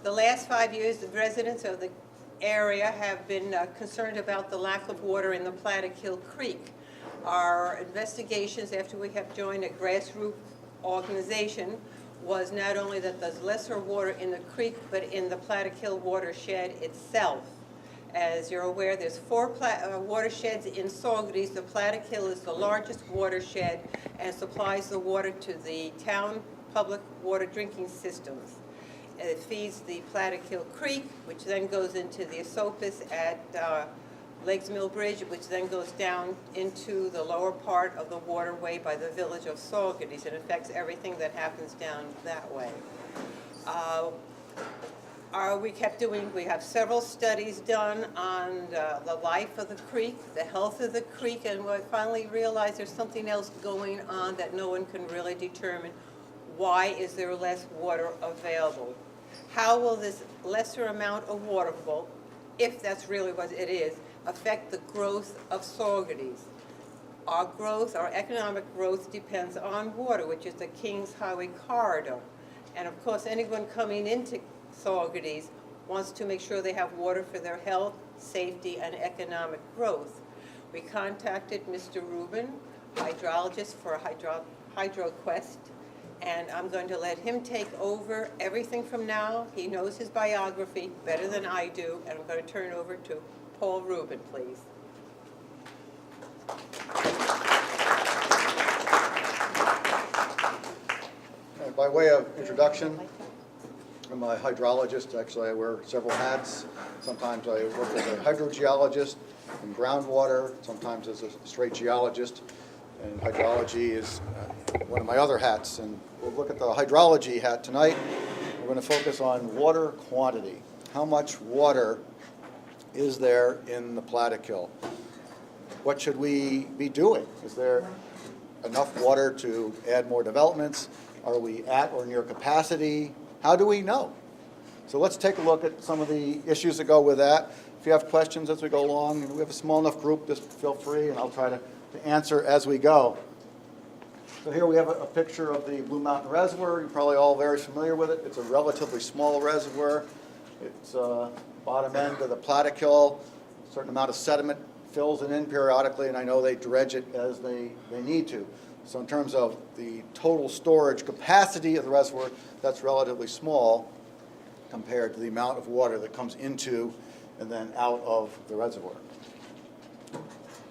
The last 5 years, the residents of the area have been concerned about the lack of water in the Plattekill Creek. Our investigations after we have joined a grassroots organization was not only that there's lesser water in the creek, but in the Plattekill watershed itself. As you're aware, there's 4 watersheds in Saugerties. The Plattekill is the largest watershed and supplies the water to the town public water drinking systems. It feeds the Plattekill Creek, which then goes into the Esopus at Lakes Mill Bridge, which then goes down into the lower part of the waterway by the village of Saugerties. It affects everything that happens down that way. We have several studies done on the life of the creek, the health of the creek, and we finally realized there's something else going on that no one can really determine. Why is there less water available? How will this lesser amount of water, if that's really what it is, affect the growth of Saugerties? Our growth, our economic growth, depends on water, which is the King's Highway corridor. And of course, anyone coming into Saugerties wants to make sure they have water for their health, safety, and economic growth. We contacted Mr. Rubin, hydrologist for HydroQuest, and I'm going to let him take over everything from now. He knows his biography better than I do, and I'm going to turn it over to Paul Rubin, please. By way of introduction, I'm a hydrologist. Actually, I wear several hats. Sometimes I work as a hydrogeologist in groundwater, sometimes as a straight geologist, and hydrology is one of my other hats. And we'll look at the hydrology hat tonight. We're going to focus on water quantity. How much water is there in the Plattekill? What should we be doing? Is there enough water to add more developments? Are we at or near capacity? How do we know? So let's take a look at some of the issues that go with that. If you have questions as we go along, and we have a small enough group, just feel free, and I'll try to answer as we go. So here we have a picture of the Blue Mtn Reservoir. You're probably all very familiar with it. It's a relatively small reservoir. It's bottom end of the Plattekill. A certain amount of sediment fills it in periodically, and I know they dredge it as they need to. So in terms of the total storage capacity of the reservoir, that's relatively small compared to the amount of water that comes into and then out of the reservoir.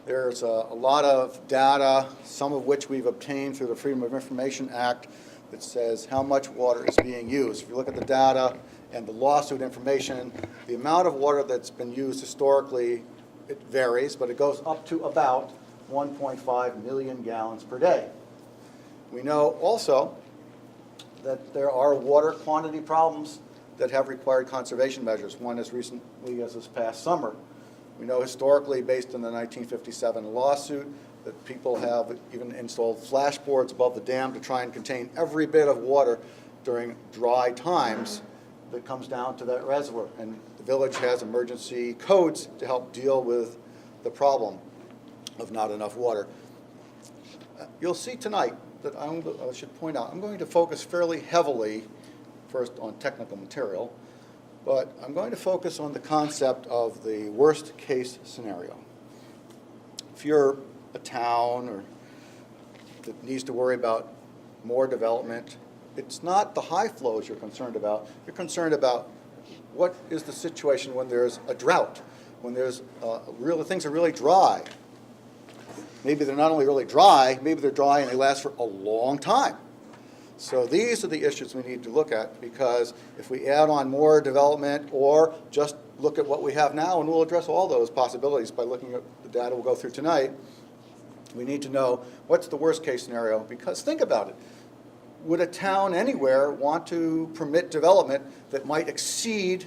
There's a lot of data, some of which we've obtained through the Freedom of Information Act, that says how much water is being used. If you look at the data and the lawsuit information, the amount of water that's been used historically, it varies, but it goes up to about 1.5 million gallons per day. We know also that there are water quantity problems that have required conservation measures, one as recently as this past summer. We know historically, based on the 1957 lawsuit, that people have even installed flashboards above the dam to try and contain every bit of water during dry times that comes down to that reservoir. And the village has emergency codes to help deal with the problem of not enough water. You'll see tonight that I should point out, I'm going to focus fairly heavily first on technical material, but I'm going to focus on the concept of the worst case scenario. If you're a town or that needs to worry about more development, it's not the high flows you're concerned about. You're concerned about what is the situation when there's a drought, when there's things are really dry. Maybe they're not only really dry, maybe they're dry and they last for a long time. So these are the issues we need to look at, because if we add on more development or just look at what we have now, and we'll address all those possibilities by looking at the data we'll go through tonight, we need to know what's the worst case scenario. Because think about it. Would a town anywhere want to permit development that might exceed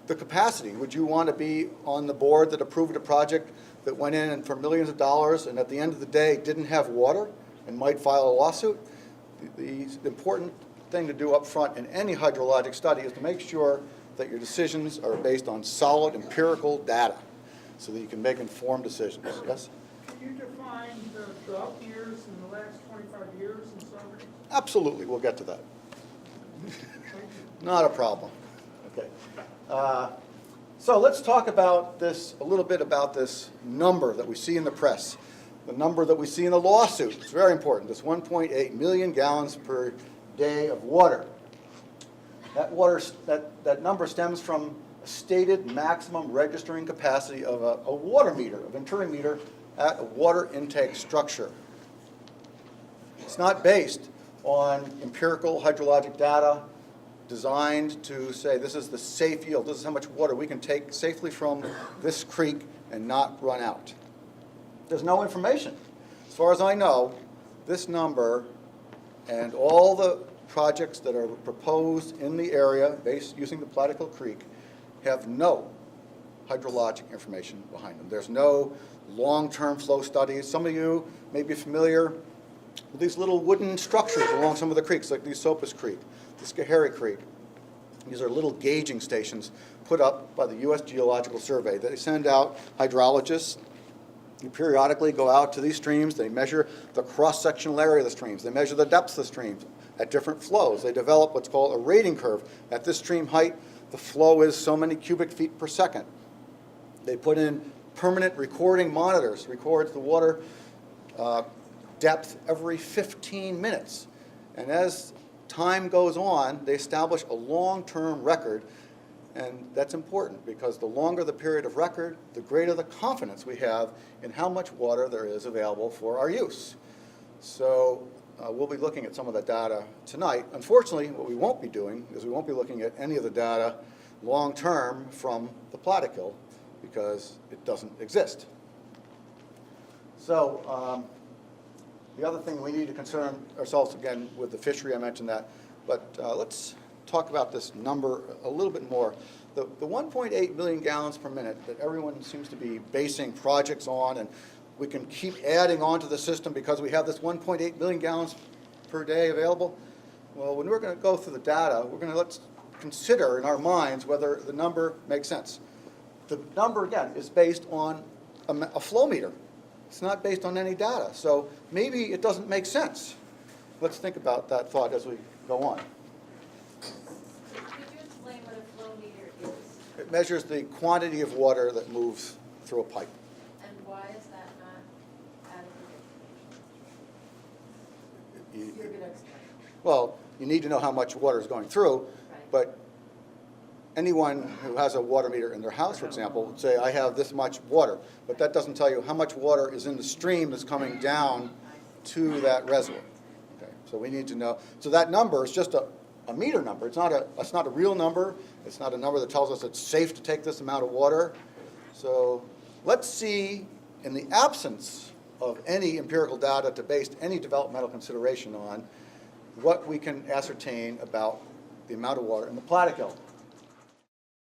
the capacity? Would you want to be on the board that approved a project that went in and for millions of dollars and at the end of the day didn't have water and might file a lawsuit? The important thing to do up front in any hydrologic study is to make sure that your decisions are based on solid empirical data so that you can make informed decisions. Yes? Can you define the drought years in the last 25 years in Saugerties? Absolutely. We'll get to that. Not a problem. Okay. So let's talk about this, a little bit about this number that we see in the press, the number that we see in the lawsuit. It's very important, this 1.8 million gallons per day of water. That number stems from a stated maximum registering capacity of a water meter, a Venturi meter at a water intake structure. It's not based on empirical hydrologic data designed to say this is the safe yield, this is how much water we can take safely from this creek and not run out. There's no information. As far as I know, this number and all the projects that are proposed in the area based using the Plattekill Creek have no hydrologic information behind them. There's no long-term flow studies. Some of you may be familiar with these little wooden structures along some of the creeks, like the Esopus Creek, the Schoharie Creek. These are little gauging stations put up by the U.S. Geological Survey. They send out hydrologists who periodically go out to these streams. They measure the cross-sectional area of the streams. They measure the depths of the streams at different flows. They develop what's called a rating curve. At this stream height, the flow is so many cubic feet per second. They put in permanent recording monitors, records the water depth every 15 minutes. And as time goes on, they establish a long-term record, and that's important because the longer the period of record, the greater the confidence we have in how much water there is available for our use. So we'll be looking at some of that data tonight. Unfortunately, what we won't be doing is we won't be looking at any of the data long-term from the Plattekill because it doesn't exist. So the other thing we need to concern ourselves again with the fishery, I mentioned that, but let's talk about this number a little bit more. The 1.8 million gallons per minute that everyone seems to be basing projects on, and we can keep adding on to the system because we have this 1.8 million gallons per day available. Well, when we're going to go through the data, we're going to let's consider in our minds whether the number makes sense. The number, again, is based on a flow meter. It's not based on any data, so maybe it doesn't make sense. Let's think about that thought as we go on. Could you explain what a flow meter is? It measures the quantity of water that moves through a pipe. And why is that not adequate information? You're going to explain. Well, you need to know how much water is going through, Right. but anyone who has a water meter in their house, for example, would say, I have this much water, but that doesn't tell you how much water is in the stream that's coming down to that reservoir. Okay, so we need to know. So that number is just a meter number. It's not a real number. It's not a number that tells us it's safe to take this amount of water. So let's see, in the absence of any empirical data to base any developmental consideration on, what we can ascertain about the amount of water in the Plattekill.